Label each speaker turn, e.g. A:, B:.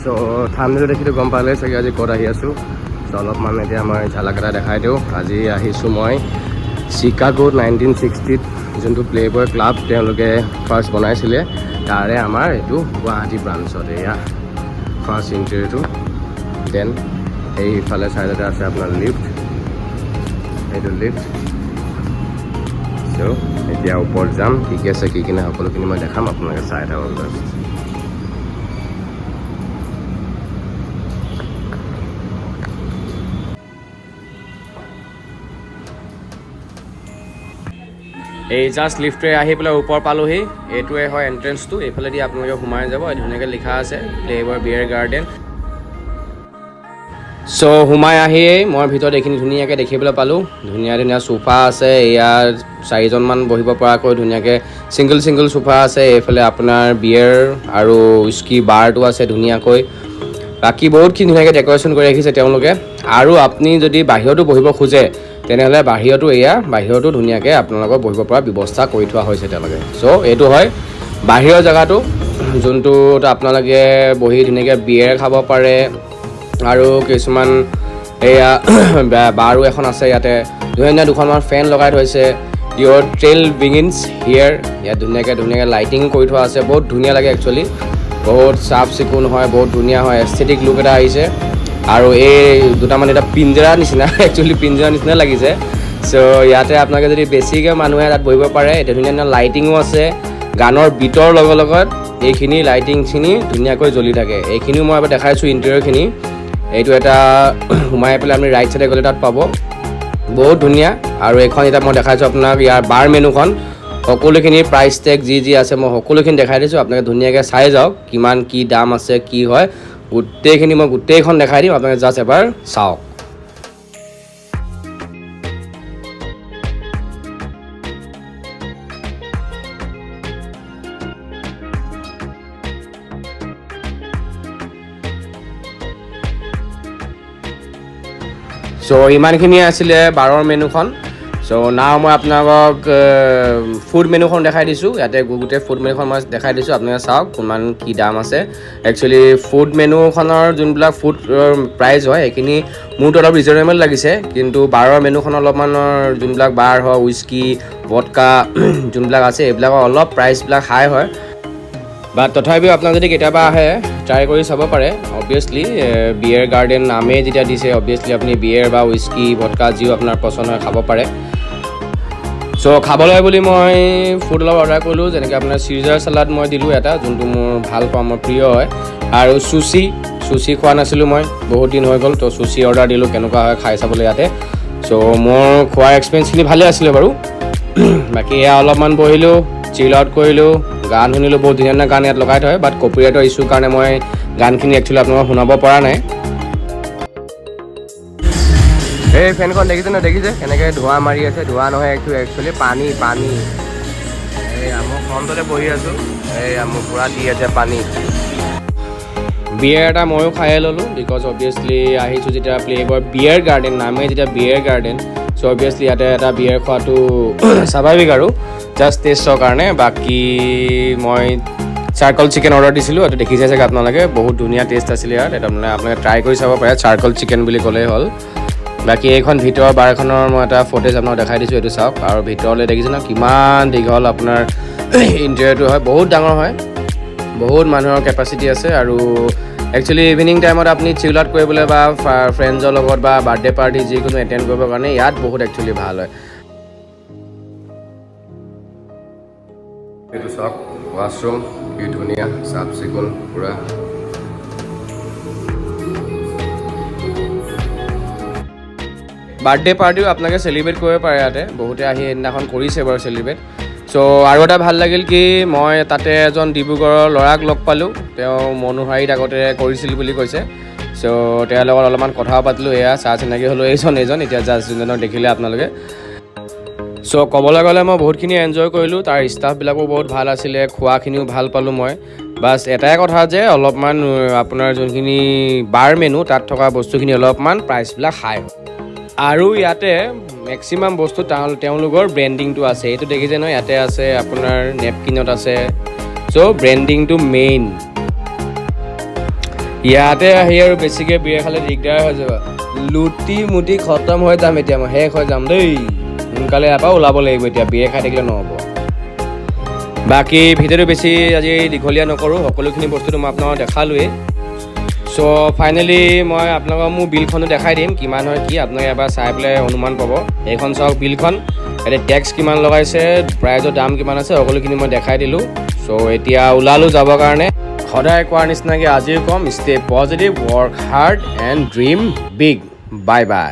A: চ' ঠাণ্ডাটো দেখিটো গম পালে চাগে আজি ক'ত আহি আছোঁ। চ' অলপমান এতিয়া মই ঝালাক এটা দেখাই দিওঁ। আজি আহিছোঁ মই চিকাগো 1960ত যোনটো প্লেবয় ক্লাব তেওঁলোকে ফাৰ্ষ্ট বনাইছিলে, তাৰে আমাৰ এইটো গুৱাহাটী ব্ৰাঞ্চত এয়া ফাৰ্ষ্ট ইণ্টেৰিয়ৰটো। দেন এইফালে চাইডতে আছে আপোনাৰ লিফ্ট, এইটো লিফ্ট। চ' এতিয়া ওপৰত যাম, কি কি আছে কি কি নাই সকলোখিনি মই দেখাম, আপোনালোকে চাই থাকক জাষ্ট। এই জাষ্ট লিফ্টে আহি পেলাই ওপৰ পালোহি। এইটোৱে হয় এণ্ট্ৰেঞ্চটো, এইফালেদি আপোনালোকে সোমাই যাব। ধুনীয়াকৈ লিখা আছে প্লেবয় বিয়াৰ গাৰ্ডেন। চ' সোমাই আহিয়েই মই ভিতৰত এইখিনি ধুনীয়াকৈ দেখিবলৈ পালোঁ। ধুনীয়া ধুনীয়া চোফা আছে, ইয়াত 4জনমান বহিব পৰাকৈ ধুনীয়াকৈ ছিংগল চোফা আছে। এইফালে আপোনাৰ বিয়েৰ আৰু উইস্কি বাৰটো আছে ধুনীয়াকৈ। বাকী বহুতখিনি ধুনীয়াকৈ ডেক'ৰেশ্যন কৰি ৰাখিছে তেওঁলোকে। আৰু আপুনি যদি বাহিৰতো বহিব খোজে তেনেহ'লে বাহিৰতো ধুনীয়াকৈ আপোনালোকৰ বহিব পৰা ব্যৱস্থা কৰি থোৱা হৈছে তেওঁলোকে। চ' এইটো হয় বাহিৰৰ জেগাটো, যোনটোত আপোনালোকে বহি ধুনীয়াকৈ বিয়েৰ খাব পাৰে। আৰু কিছুমান এয়া বাৰো এখন আছে ইয়াতে। ধুনীয়া দুখনমান ফেন লগাই থৈছে। ইয়'ৰ ট্ৰেইল বিগিনছ হিয়াৰ, ইয়াত ধুনীয়াকৈ লাইটিং কৰি থোৱা আছে। বহুত ধুনীয়া লাগে একচুৱেলি, বহুত চাফ চিকুণ হয়, বহুত ধুনীয়া হয়, এস্থেটিক লুক এটা আহিছে। আৰু এই দুটামান এটা পিঞ্জৰা নিচিনা, একচুৱেলি পিঞ্জৰা নিচিনা লাগিছে। চ' ইয়াতে আপোনালোকে যদি বেছিকৈ মানুহে তাত বহিব পাৰে। এতিয়া ধুনীয়া লাইটিঙো আছে, গানৰ বিটৰ লগত এইখিনি লাইটিংখিনি ধুনীয়াকৈ জ্বলি থাকে। এইখিনিও মই এবাৰ দেখাইছোঁ ইণ্টেৰিয়ৰখিনি। এইটো এটা সোমাই পেলাই আপুনি ৰাইট চাইডে গ'লে তাত পাব, বহুত ধুনীয়া। আৰু এইখন এতিয়া মই দেখাইছোঁ আপোনাক ইয়াৰ বাৰ মেনুখন, সকলোখিনি প্ৰাইচ টেগ যি আছে মই সকলোখিনি দেখাই দিছোঁ। আপোনালোকে ধুনীয়াকৈ চাই যাওক কিমান কি দাম আছে কি হয়, গোটেইখিনি মই গোটেইখন দেখাই দিম, আপোনালোকে জাষ্ট এবাৰ চাওক। চ' ইমানখিনিয়ে আছিলে বাৰৰ মেনুখন। চ' নাও মই আপোনালোকক ফুড মেনুখন দেখাই দিছোঁ। ইয়াতে গোটেই ফুড মেনুখন মই দেখাই দিছোঁ, আপোনালোকে চাওক কিমান কি দাম আছে। একচুৱেলি ফুড মেনুখনৰ যোনবিলাক ফুড প্ৰাইচ হয় সেইখিনি মোৰতো অলপ ৰিজনেবল লাগিছে, কিন্তু বাৰৰ মেনুখন অলপমানৰ যোনবিলাক বাৰ হয় উইস্কি ভডকা যোনবিলাক আছে এইবিলাকৰ অলপ প্ৰাইচবিলাক হাই হয়। বাট তথাপিও আপোনাক যদি কেতিয়াবা আহে ট্ৰাই কৰি চাব পাৰে। অবভিয়াছলি বিয়েৰ গাৰ্ডেন নামেই যেতিয়া দিছে, অবভিয়াছলি আপুনি বিয়েৰ বা উইস্কি ভডকা যিও আপোনাৰ পচন্দ হয় খাব পাৰে। চ' খাবলৈ বুলি মই ফুড অলপ অৰ্ডাৰ কৰিলোঁ, যেনেকৈ আপোনাৰ চিজাৰ চালাড মই দিলোঁ এটা, যোনটো মোৰ ভাল পাওঁ, মোৰ প্ৰিয় হয়। আৰু চুচি খোৱা নাছিলোঁ মই, বহুত দিন হৈ গ'ল। ত' চুচি অৰ্ডাৰ দিলোঁ, কেনেকুৱা হয় খাই চাবলৈ ইয়াতে। চ' মোৰ খোৱাৰ এক্সপিৰিয়েঞ্চখিনি ভালে আছিলে বাৰু। বাকী এয়া অলপমান বহিলোঁ, চিল আউট কৰিলোঁ, গান শুনিলোঁ। বহুত ধুনীয়া গান ইয়াত লগাই থয়, বাট কপিৰাইটৰ ইছ্যুৰ কাৰণে মই গানখিনি একচুৱেলি আপোনালোকক শুনাব পৰা নাই। এই ফেনখন দেখিছে কেনেকৈ ধোঁৱা মাৰি আছে। ধোঁৱা নহয়, একচুৱেলি পানী। এইয়া মই ফ্ৰণ্টতে বহি আছোঁ, এইয়া মোৰ পূৰা দি আছে পানী। বিয়েৰ এটা ময়ো খাই ল'লোঁ, বিকজ অবভিয়াছলি আহিছোঁ যেতিয়া প্লেবয় বিয়েৰ গাৰ্ডেন নামেই যেতিয়া বিয়েৰ গাৰ্ডেন। চ' অবভিয়াছলি ইয়াতে এটা বিয়েৰ খোৱাটো স্বাভাৱিক আৰু জাষ্ট টেষ্টৰ কাৰণে। বাকী মই চাৰ্কল চিকেন অৰ্ডাৰ দিছিলোঁ, এইটো দেখিছে চাগে আপোনালোকে, বহুত ধুনীয়া টেষ্ট আছিলে ইয়াত। এটা মানে আপোনালোকে ট্ৰাই কৰি চাব পাৰে, চাৰ্কল চিকেন বুলি ক'লেই হ'ল। বাকী এইখন ভিতৰৰ বাৰখনৰ মই এটা ফুটেজ আপোনাক দেখাই দিছোঁ, এইটো চাওক। আৰু ভিতৰলৈ দেখিছে ন কিমান দীঘল আপোনাৰ ইণ্টেৰিয়ৰটো হয়, বহুত ডাঙৰ হয়, বহুত মানুহৰ কেপাচিটি আছে। আৰু একচুৱেলি ইভিনিং টাইমত আপুনি চিল আউট কৰিবলৈ বা ফ্ৰেণ্ডছৰ লগত বা বাৰ্থডে পাৰ্টি যিকোনো এটেণ্ড কৰিবৰ কাৰণে ইয়াত বহুত একচুৱেলি ভাল হয়। এইটো চাওক ৱাছৰুম, কি ধুনীয়া চাফ চিকুণ পূৰা। বাৰ্থডে পাৰ্টিও আপোনালোকে চেলিব্ৰেট কৰিব পাৰে ইয়াতে, বহুতে আহি সেইদিনাখন কৰিছে বাৰু চেলিব্ৰেট। চ' আৰু এটা ভাল লাগিল কি মই তাতে এজন ডিব্ৰুগড়ৰ ল'ৰাক লগ পালোঁ, তেওঁ মনোহাৰীত আগতে কৰিছিল বুলি কৈছে। চ' তেওঁৰ লগত অলপমান কথাও পাতিলোঁ, এয়া চাহ চিনাকি হ'লোঁ এইজন এতিয়া জাষ্ট যোনজনক দেখিলে আপোনালোকে। চ' ক'বলৈ গ'লে মই বহুতখিনি এনজয় কৰিলোঁ, তাৰ ষ্টাফবিলাকো বহুত ভাল আছিলে, খোৱাখিনিও ভাল পালোঁ মই। বাছ এটাই কথা যে অলপমান আপোনাৰ যোনখিনি বাৰ মেনু তাত থকা বস্তুখিনি অলপমান প্ৰাইচবিলাক হাই হয়। আৰু ইয়াতে মেক্সিমাম বস্তু তেওঁলোকৰ ব্ৰেণ্ডিংটো আছে, এইটো দেখিছে নহয়, ইয়াতে আছে আপোনাৰ নেপকিনত আছে। চ' ব্ৰেণ্ডিংটো মেইন। ইয়াতে আহি আৰু বেছিকৈ বিয়েৰ খালে দিগদাৰ হৈ যাব লুটি মুটি খতম হৈ যাম এতিয়া মই শেষ হৈ যাম দেই সোনকালে ইয়াৰ পৰা ওলাব লাগিব এতিয়া বিয়েৰ খাই থাকিলে নহ'ব বাকী ভিডিঅ'টো বেছি আজি দীঘলীয়া নকৰোঁ সকলোখিনি বস্তুটো মই আপোনালোকক দেখালোৱেই চ' ফাইনেলি মই আপোনালোকক মোৰ বিলখনো দেখাই দিম কিমান হয় কি আপোনালোকে এবাৰ চাই পেলাই অনুমান পাব এইখন চাওক বিলখন এতিয়া টেক্স কিমান লগাইছে প্ৰাইজৰ দাম কিমান আছে সকলোখিনি মই দেখাই দিলোঁ চ' এতিয়া ওলালোঁ যাবৰ কাৰণে সদায় কোৱাৰ নিচিনাকৈ আজিও ক'ম stay positive work hard and dream big bye bye